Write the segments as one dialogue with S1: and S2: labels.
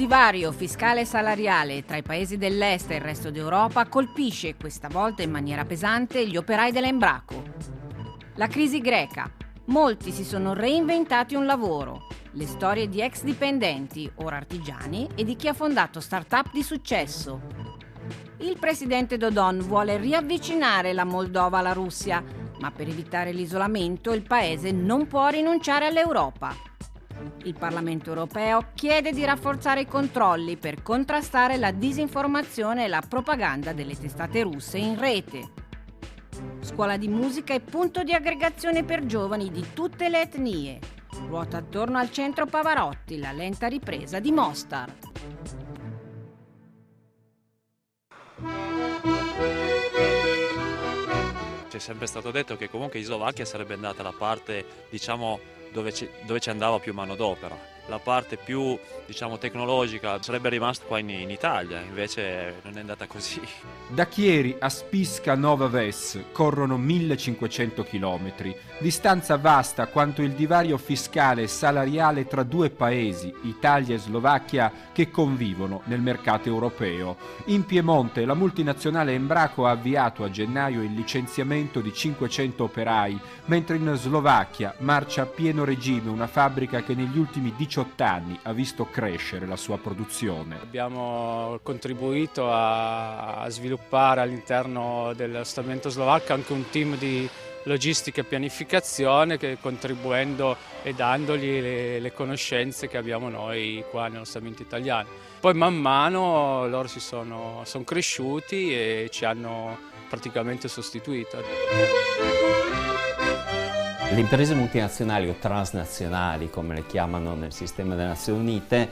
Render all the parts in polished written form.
S1: divario fiscale e salariale tra i paesi dell'Est e il resto d'Europa colpisce, questa volta in maniera pesante, gli operai dell'Embraco. La crisi greca. Molti si sono reinventati un lavoro. Le storie di ex dipendenti, ora artigiani, e di chi ha fondato start-up di successo. Il presidente Dodon vuole riavvicinare la Moldova alla Russia, ma per evitare l'isolamento il paese non può rinunciare all'Europa. Il Parlamento europeo chiede di rafforzare i controlli per contrastare la disinformazione e la propaganda delle testate russe in rete. Scuola di musica e punto di aggregazione per giovani di tutte le etnie. Ruota attorno al centro Pavarotti, la lenta ripresa di Mostar.
S2: C'è sempre stato detto che comunque in Slovacchia sarebbe andata la parte, diciamo, dove ci andava più manodopera. La parte più, diciamo, tecnologica sarebbe rimasta qua in Italia, invece non è andata così.
S3: Da Chieri a Spišská Nová Ves corrono 1500 chilometri, distanza vasta quanto il divario fiscale e salariale tra due paesi, Italia e Slovacchia, che convivono nel mercato europeo. In Piemonte la multinazionale Embraco ha avviato a gennaio il licenziamento di 500 operai, mentre in Slovacchia marcia a pieno regime una fabbrica che negli ultimi 18 anni ha visto crescere la sua produzione.
S4: Abbiamo contribuito a sviluppare all'interno dello stabilimento slovacco anche un team di logistica e pianificazione, che contribuendo e dandogli le conoscenze che abbiamo noi qua nello stabilimento italiano. Poi man mano loro sono cresciuti e ci hanno praticamente sostituito.
S5: Le imprese multinazionali o transnazionali, come le chiamano nel sistema delle Nazioni Unite,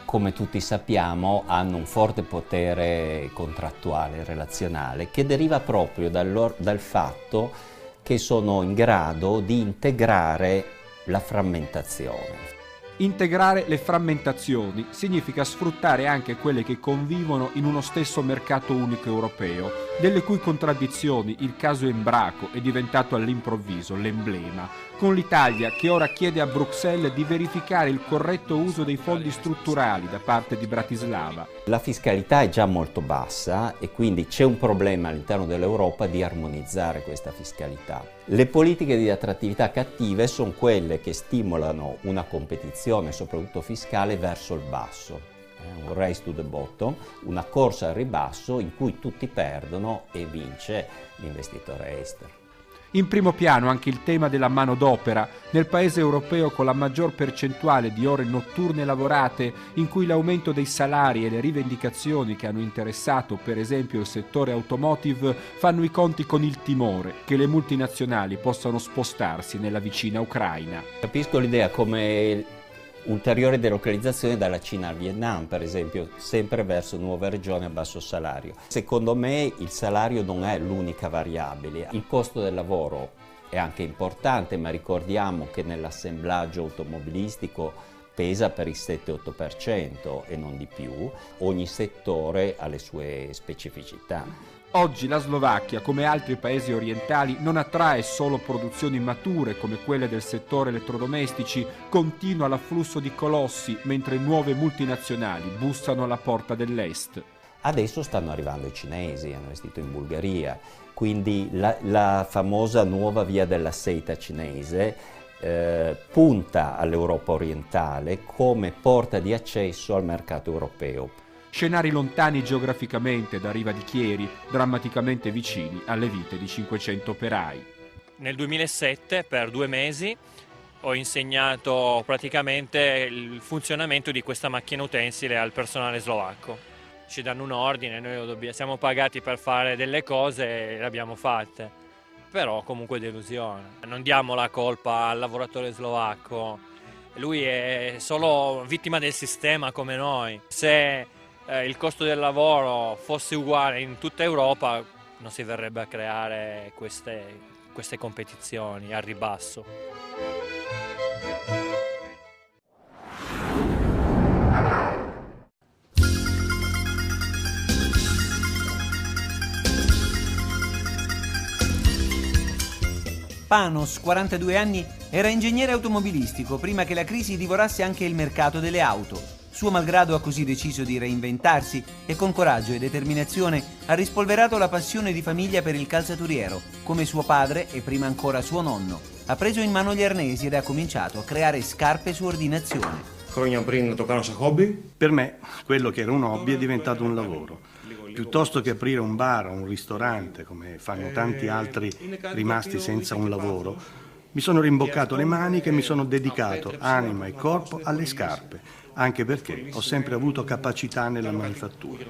S5: come tutti sappiamo, hanno un forte potere contrattuale e relazionale che deriva proprio dal fatto che sono in grado di integrare la frammentazione.
S3: Integrare le frammentazioni significa sfruttare anche quelle che convivono in uno stesso mercato unico europeo, delle cui contraddizioni il caso Embraco è diventato all'improvviso l'emblema, con l'Italia che ora chiede a Bruxelles di verificare il corretto uso dei fondi strutturali da parte di Bratislava.
S5: La fiscalità è già molto bassa e quindi c'è un problema all'interno dell'Europa di armonizzare questa fiscalità. Le politiche di attrattività cattive sono quelle che stimolano una competizione, soprattutto fiscale, verso il basso. Un race to the bottom, una corsa al ribasso in cui tutti perdono e vince l'investitore estero.
S3: In primo piano anche il tema della manodopera, nel paese europeo con la maggior percentuale di ore notturne lavorate, in cui l'aumento dei salari e le rivendicazioni che hanno interessato per esempio il settore automotive fanno i conti con il timore che le multinazionali possano spostarsi nella vicina Ucraina.
S5: Capisco l'idea come ulteriore delocalizzazione dalla Cina al Vietnam, per esempio, sempre verso nuove regioni a basso salario. Secondo me il salario non è l'unica variabile. Il costo del lavoro è anche importante, ma ricordiamo che nell'assemblaggio automobilistico pesa per il 7-8% e non di più. Ogni settore ha le sue specificità.
S3: Oggi la Slovacchia, come altri paesi orientali, non attrae solo produzioni mature come quelle del settore elettrodomestici, continua l'afflusso di colossi, mentre nuove multinazionali bussano alla porta dell'Est.
S5: Adesso stanno arrivando i cinesi, hanno investito in Bulgaria, quindi la famosa nuova via della seta cinese punta all'Europa orientale come porta di accesso al mercato europeo.
S3: Scenari lontani geograficamente da Riva di Chieri, drammaticamente vicini alle vite di 500 operai.
S6: Nel 2007 per 2 mesi ho insegnato praticamente il funzionamento di questa macchina utensile al personale slovacco. Ci danno un ordine, noi siamo pagati per fare delle cose e le abbiamo fatte, però comunque delusione. Non diamo la colpa al lavoratore slovacco, lui è solo vittima del sistema come noi. Se il costo del lavoro fosse uguale in tutta Europa non si verrebbe a creare queste competizioni al ribasso.
S7: Panos, 42 anni, era ingegnere automobilistico prima che la crisi divorasse anche il mercato delle auto. Suo malgrado ha così deciso di reinventarsi e con coraggio e determinazione ha rispolverato la passione di famiglia per il calzaturiero, come suo padre e prima ancora suo nonno. Ha preso in mano gli arnesi ed ha cominciato a creare scarpe su ordinazione.
S8: Per me, quello che era un hobby è diventato un lavoro. Piuttosto che aprire un bar o un ristorante, come fanno tanti altri rimasti senza un lavoro, mi sono rimboccato le maniche e mi sono dedicato anima e corpo alle scarpe, anche perché ho sempre avuto capacità nella manifattura.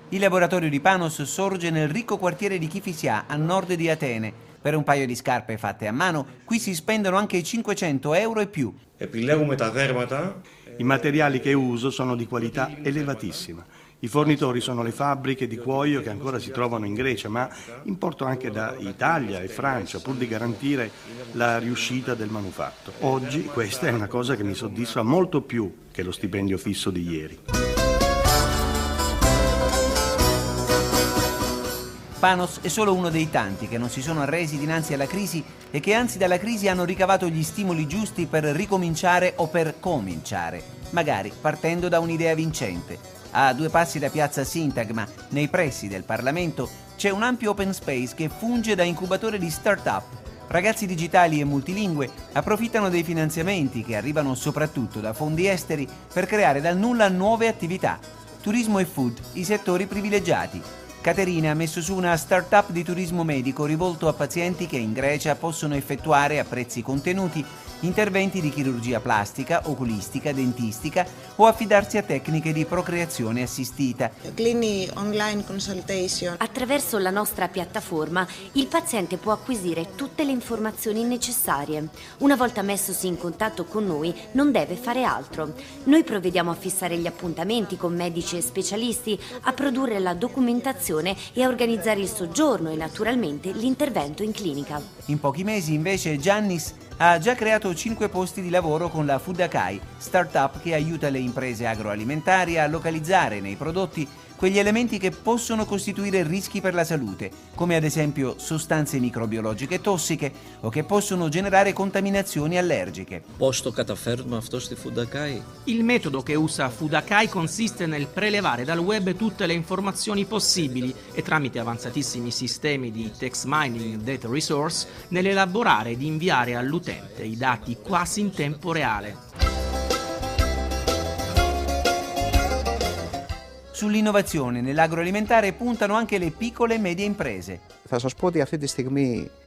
S7: Il laboratorio di Panos sorge nel ricco quartiere di Kifisia, a nord di Atene. Per un paio di scarpe fatte a mano, qui si spendono anche 500 euro e più.
S8: I materiali che uso sono di qualità elevatissima. I fornitori sono le fabbriche di cuoio che ancora si trovano in Grecia, ma importo anche da Italia e Francia, pur di garantire la riuscita del manufatto. Oggi questa è una cosa che mi soddisfa molto più che lo stipendio fisso di ieri.
S7: Panos è solo uno dei tanti che non si sono arresi dinanzi alla crisi e che anzi dalla crisi hanno ricavato gli stimoli giusti per ricominciare o per cominciare, magari partendo da un'idea vincente. A 2 passi da piazza Sintagma, nei pressi del Parlamento, c'è un ampio open space che funge da incubatore di start-up. Ragazzi digitali e multilingue approfittano dei finanziamenti che arrivano soprattutto da fondi esteri per creare dal nulla nuove attività. Turismo e food, i settori privilegiati. Caterina ha messo su una start-up di turismo medico rivolto a pazienti che in Grecia possono effettuare a prezzi contenuti interventi di chirurgia plastica, oculistica, dentistica o affidarsi a tecniche di procreazione assistita.
S9: Online consultation.
S10: Attraverso la nostra piattaforma il paziente può acquisire tutte le informazioni necessarie. Una volta messosi in contatto con noi non deve fare altro. Noi provvediamo a fissare gli appuntamenti con medici e specialisti, a produrre la documentazione e a organizzare il soggiorno e naturalmente l'intervento in clinica.
S7: In pochi mesi invece Giannis ha già creato 5 posti di lavoro con la Food Akai, startup che aiuta le imprese agroalimentari a localizzare nei prodotti quegli elementi che possono costituire rischi per la salute, come ad esempio sostanze microbiologiche tossiche o che possono generare contaminazioni allergiche.
S11: Il metodo che usa Food Akai consiste nel prelevare dal web tutte le informazioni possibili e tramite avanzatissimi sistemi di text mining data resource nell'elaborare ed inviare all'utente i dati quasi in tempo reale.
S7: Sull'innovazione nell'agroalimentare puntano anche le piccole e medie imprese.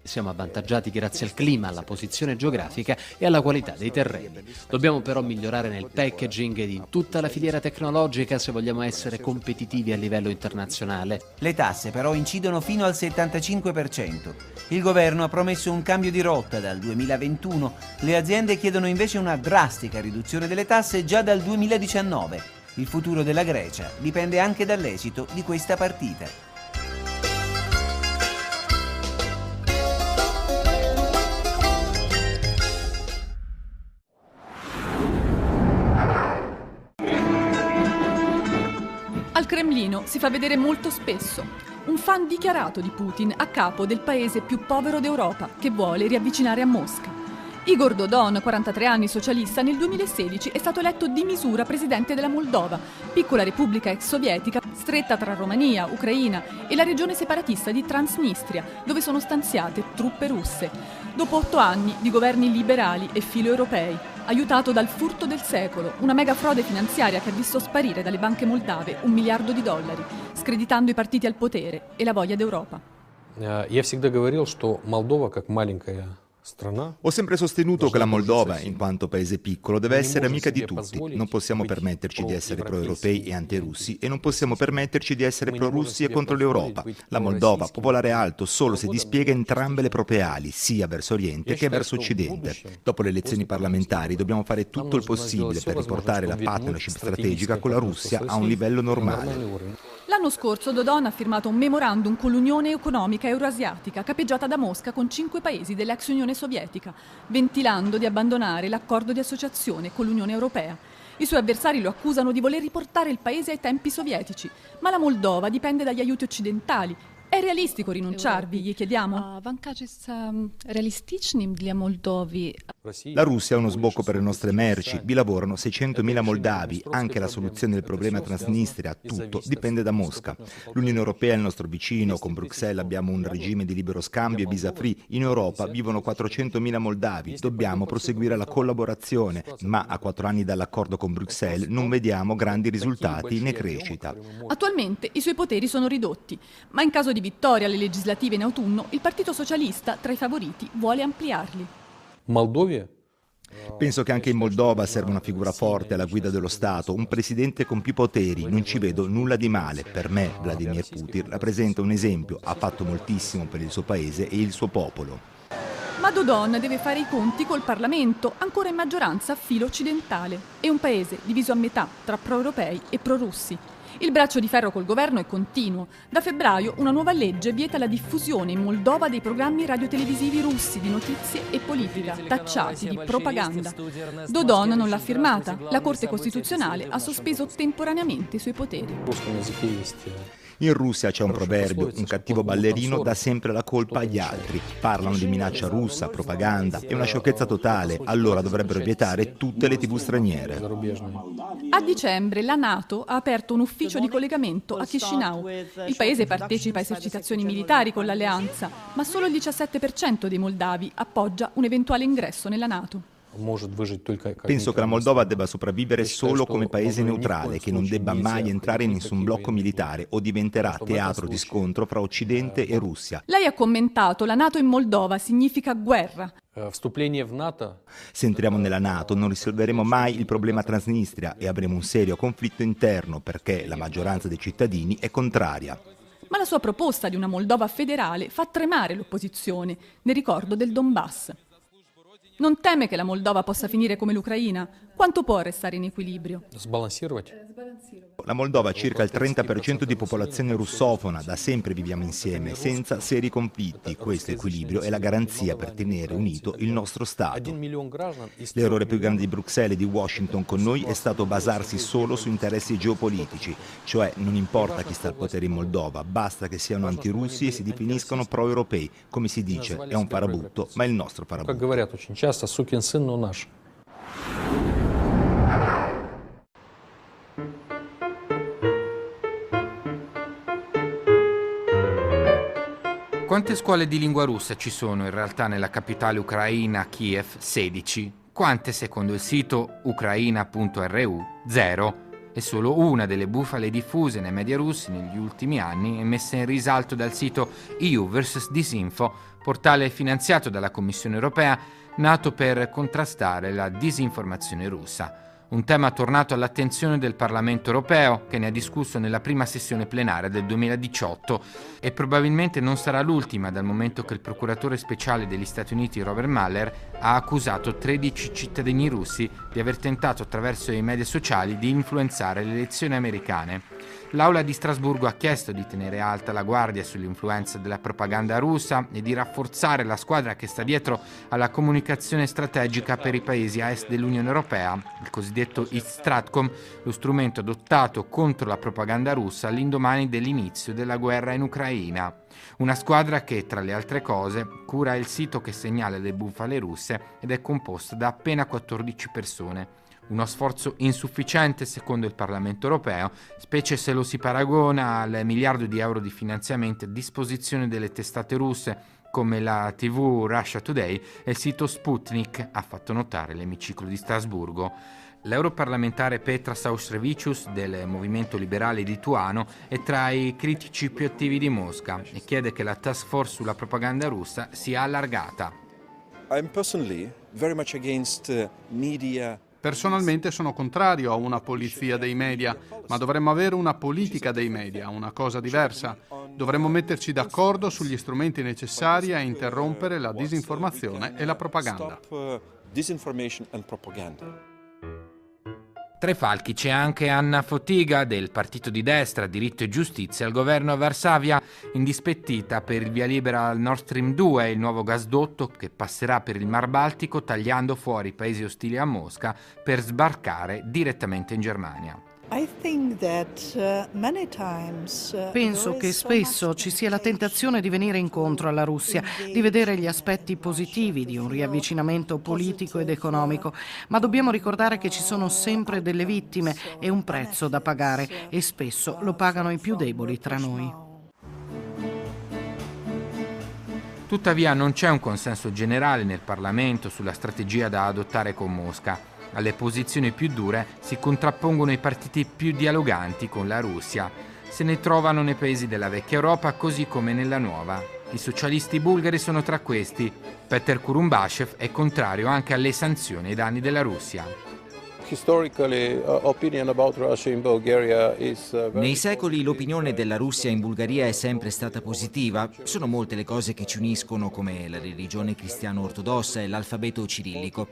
S12: Siamo avvantaggiati grazie al clima, alla posizione geografica e alla qualità dei terreni. Dobbiamo però migliorare nel packaging e in tutta la filiera tecnologica se vogliamo essere competitivi a livello internazionale.
S7: Le tasse però incidono fino al 75%. Il governo ha promesso un cambio di rotta dal 2021. Le aziende chiedono invece una drastica riduzione delle tasse già dal 2019. Il futuro della Grecia dipende anche dall'esito di questa partita.
S13: Al Cremlino si fa vedere molto spesso un fan dichiarato di Putin a capo del paese più povero d'Europa che vuole riavvicinare a Mosca. Igor Dodon, 43 anni, socialista, nel 2016 è stato eletto di misura presidente della Moldova, piccola repubblica ex sovietica stretta tra Romania, Ucraina e la regione separatista di Transnistria, dove sono stanziate truppe russe. Dopo 8 anni di governi liberali e filo-europei, aiutato dal furto del secolo, una mega frode finanziaria che ha visto sparire dalle banche moldave $1 miliardo, screditando i partiti al potere e la voglia d'Europa.
S14: Я всегда говорил, что Молдова, как маленькая
S15: Ho sempre sostenuto che la Moldova, in quanto paese piccolo, deve essere amica di tutti. Non possiamo permetterci di essere pro-europei e anti-russi e non possiamo permetterci di essere pro-russi e contro l'Europa. La Moldova può volare alto solo se dispiega entrambe le proprie ali, sia verso Oriente che verso Occidente. Dopo le elezioni parlamentari dobbiamo fare tutto il possibile per riportare la partnership strategica con la Russia a un livello normale.
S13: L'anno scorso Dodon ha firmato un memorandum con l'Unione Economica Euroasiatica, capeggiata da Mosca con 5 paesi dell'ex Unione Sovietica, ventilando di abbandonare l'accordo di associazione con l'Unione Europea. I suoi avversari lo accusano di voler riportare il paese ai tempi sovietici, ma la Moldova dipende dagli aiuti occidentali. È È realistico rinunciarvi, gli chiediamo?
S15: La Russia è uno sbocco per le nostre merci, vi lavorano 600.000 moldavi, anche la soluzione del problema Transnistria, tutto dipende da Mosca. L'Unione Europea è il nostro vicino, con Bruxelles abbiamo un regime di libero scambio e visa free, in Europa vivono 400.000 moldavi, dobbiamo proseguire la collaborazione, ma a 4 anni dall'accordo con Bruxelles non vediamo grandi risultati né crescita.
S13: Attualmente i suoi poteri sono ridotti, ma in caso di vittoria alle legislative in autunno, il Partito Socialista, tra i favoriti, vuole ampliarli.
S15: Penso che anche in Moldova serva una figura forte alla guida dello Stato, un presidente con più poteri, non ci vedo nulla di male. Per me Vladimir Putin rappresenta un esempio, ha fatto moltissimo per il suo paese e il suo popolo.
S13: Ma Dodon deve fare i conti col Parlamento, ancora in maggioranza a filo occidentale, e un paese diviso a metà tra pro-europei e pro-russi. Il braccio di ferro col governo è continuo. Da febbraio una nuova legge vieta la diffusione in Moldova dei programmi radiotelevisivi russi di notizie e politica, tacciati di propaganda. Dodon non l'ha firmata. La Corte Costituzionale ha sospeso temporaneamente i suoi poteri.
S15: In Russia c'è un proverbio, un cattivo ballerino dà sempre la colpa agli altri. Parlano di minaccia russa, propaganda, è una sciocchezza totale, allora dovrebbero vietare tutte le TV straniere.
S13: A dicembre la NATO ha aperto un ufficio di collegamento a Chisinau. Il paese partecipa a esercitazioni militari con l'alleanza, ma solo il 17% dei moldavi appoggia un eventuale ingresso nella NATO.
S15: Penso che la Moldova debba sopravvivere solo come paese neutrale, che non debba mai entrare in nessun blocco militare o diventerà teatro di scontro fra Occidente e Russia.
S13: Lei ha commentato: la NATO in Moldova significa guerra.
S15: Se entriamo nella NATO non risolveremo mai il problema Transnistria e avremo un serio conflitto interno perché la maggioranza dei cittadini è contraria.
S13: Ma la sua proposta di una Moldova federale fa tremare l'opposizione, nel ricordo del Donbass. Non teme che la Moldova possa finire come l'Ucraina? Quanto può restare in equilibrio?
S15: La Moldova ha circa il 30% di popolazione russofona, da sempre viviamo insieme, senza seri conflitti. Questo equilibrio è la garanzia per tenere unito il nostro Stato. L'errore più grande di Bruxelles e di Washington con noi è stato basarsi solo su interessi geopolitici, cioè non importa chi sta al potere in Moldova, basta che siano antirussi e si definiscono pro-europei. Come si dice, è un farabutto, ma è il nostro farabutto.
S3: Quante scuole di lingua russa ci sono in realtà nella capitale ucraina, Kiev? 16. Quante secondo il sito ucraina.ru? 0. È solo una delle bufale diffuse nei media russi negli ultimi anni e messa in risalto dal sito EU vs Disinfo, portale finanziato dalla Commissione europea, nato per contrastare la disinformazione russa. Un tema tornato all'attenzione del Parlamento europeo, che ne ha discusso nella prima sessione plenaria del 2018 e probabilmente non sarà l'ultima, dal momento che il procuratore speciale degli Stati Uniti Robert Mueller ha accusato 13 cittadini russi di aver tentato attraverso i media sociali di influenzare le elezioni americane. L'Aula di Strasburgo ha chiesto di tenere alta la guardia sull'influenza della propaganda russa e di rafforzare la squadra che sta dietro alla comunicazione strategica per i paesi a est dell'Unione Europea, il cosiddetto East Stratcom, lo strumento adottato contro la propaganda russa all'indomani dell'inizio della guerra in Ucraina. Una squadra che, tra le altre cose, cura il sito che segnala le bufale russe ed è composta da appena 14 persone. Uno sforzo insufficiente secondo il Parlamento europeo, specie se lo si paragona al miliardo di euro di finanziamento a disposizione delle testate russe come la TV Russia Today e il sito Sputnik, ha fatto notare l'emiciclo di Strasburgo. L'europarlamentare Petras Austrevicius del Movimento Liberale Lituano è tra i critici più attivi di Mosca e chiede che la task force sulla propaganda russa sia allargata.
S16: I'm personally very much against media.
S17: Personalmente sono contrario a una polizia dei media, ma dovremmo avere una politica dei media, una cosa diversa. Dovremmo metterci d'accordo sugli strumenti necessari a interrompere la disinformazione e la propaganda.
S3: Tra i falchi c'è anche Anna Fotyga del partito di destra Diritto e Giustizia al governo a Varsavia, indispettita per il via libera al Nord Stream 2, il nuovo gasdotto che passerà per il Mar Baltico tagliando fuori i paesi ostili a Mosca per sbarcare direttamente in Germania.
S18: Penso che spesso ci sia la tentazione di venire incontro alla Russia, di vedere gli aspetti positivi di un riavvicinamento politico ed economico, ma dobbiamo ricordare che ci sono sempre delle vittime e un prezzo da pagare, e spesso lo pagano i più deboli tra noi.
S3: Tuttavia non c'è un consenso generale nel Parlamento sulla strategia da adottare con Mosca. Alle posizioni più dure si contrappongono i partiti più dialoganti con la Russia. Se ne trovano nei paesi della vecchia Europa così come nella nuova. I socialisti bulgari sono tra questi. Peter Kurumbachev è contrario anche alle sanzioni ai danni della Russia.
S19: Nei secoli l'opinione della Russia in Bulgaria è sempre stata positiva. Sono molte le cose che ci uniscono, come la religione cristiano-ortodossa e l'alfabeto cirillico.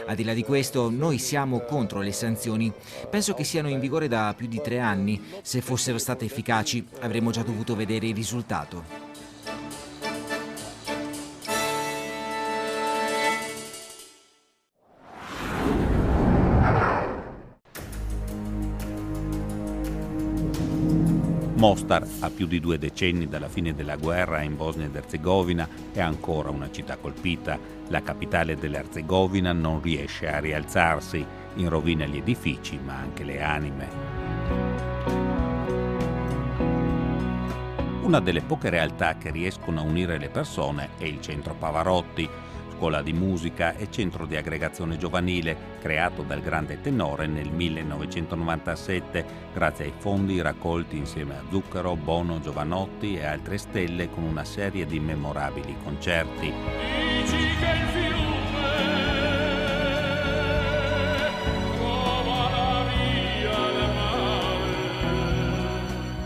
S19: Al di là di questo, noi siamo contro le sanzioni. Penso che siano in vigore da più di 3 anni. Se fossero state efficaci, avremmo già dovuto vedere il risultato.
S20: Mostar, a più di 2 decenni dalla fine della guerra in Bosnia ed Erzegovina, è ancora una città colpita. La capitale dell'Erzegovina non riesce a rialzarsi, in rovina gli edifici ma anche le anime. Una delle poche realtà che riescono a unire le persone è il Centro Pavarotti, scuola di musica e centro di aggregazione giovanile, creato dal grande tenore nel 1997 grazie ai fondi raccolti insieme a Zucchero, Bono, Giovanotti e altre stelle con una serie di memorabili concerti.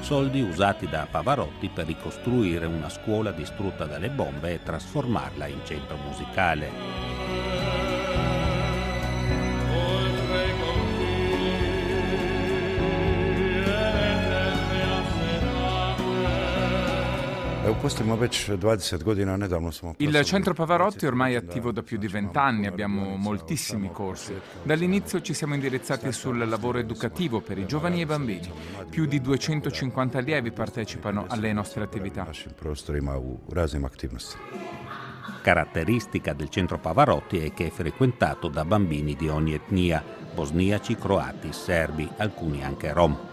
S20: Soldi usati da Pavarotti per ricostruire una scuola distrutta dalle bombe e trasformarla in centro musicale.
S21: Il Centro Pavarotti è ormai attivo da più di 20 anni, abbiamo moltissimi corsi. Dall'inizio ci siamo indirizzati sul lavoro educativo per i giovani e i bambini. Più di 250 allievi partecipano alle nostre attività.
S20: Caratteristica del Centro Pavarotti è che è frequentato da bambini di ogni etnia, bosniaci, croati, serbi, alcuni anche rom.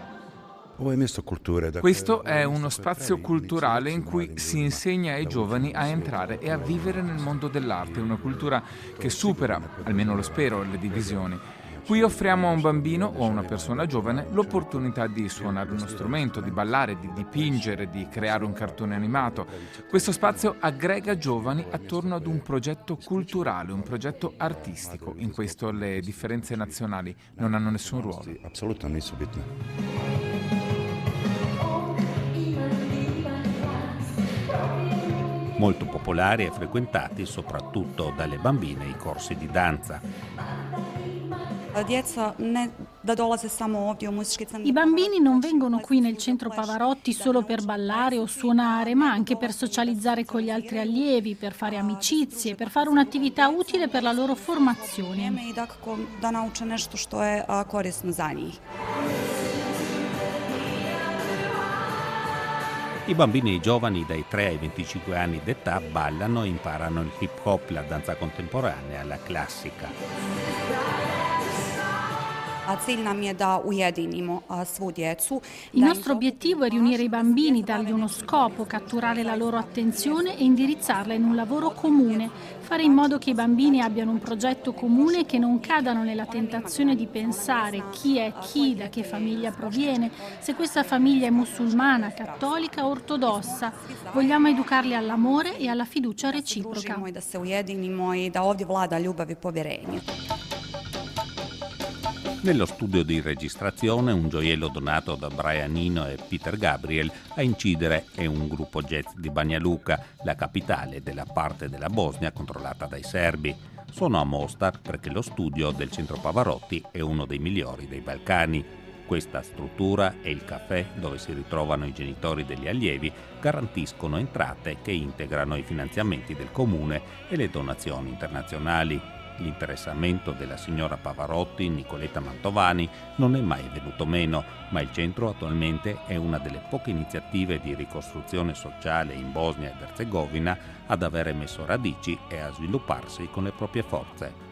S21: Questo è uno spazio culturale in cui si insegna ai giovani a entrare e a vivere nel mondo dell'arte, una cultura che supera, almeno lo spero, le divisioni. Qui offriamo a un bambino o a una persona giovane l'opportunità di suonare uno strumento, di ballare, di dipingere, di creare un cartone animato. Questo spazio aggrega giovani attorno ad un progetto culturale, un progetto artistico. In questo le differenze nazionali non hanno nessun ruolo.
S20: Molto popolari e frequentati soprattutto dalle bambine i corsi di danza.
S22: I bambini non vengono qui nel Centro Pavarotti solo per ballare o suonare, ma anche per socializzare con gli altri allievi, per fare amicizie, per fare un'attività utile per la loro formazione.
S20: I bambini e i giovani dai 3 ai 25 anni d'età ballano e imparano il hip hop, la danza contemporanea, la classica.
S22: Il nostro obiettivo è riunire i bambini, dargli uno scopo, catturare la loro attenzione e indirizzarla in un lavoro comune, fare in modo che i bambini abbiano un progetto comune e che non cadano nella tentazione di pensare chi è chi, da che famiglia proviene, se questa famiglia è musulmana, cattolica o ortodossa. Vogliamo educarli all'amore e alla fiducia reciproca.
S20: Nello studio di registrazione un gioiello donato da Brian Eno e Peter Gabriel a incidere è un gruppo jazz di Banja Luka, la capitale della parte della Bosnia controllata dai serbi. Sono a Mostar perché lo studio del Centro Pavarotti è uno dei migliori dei Balcani. Questa struttura e il caffè dove si ritrovano i genitori degli allievi garantiscono entrate che integrano i finanziamenti del comune e le donazioni internazionali. L'interessamento della signora Pavarotti, Nicoletta Mantovani, non è mai venuto meno, ma il centro attualmente è una delle poche iniziative di ricostruzione sociale in Bosnia ed Erzegovina ad avere messo radici e a svilupparsi con le proprie forze.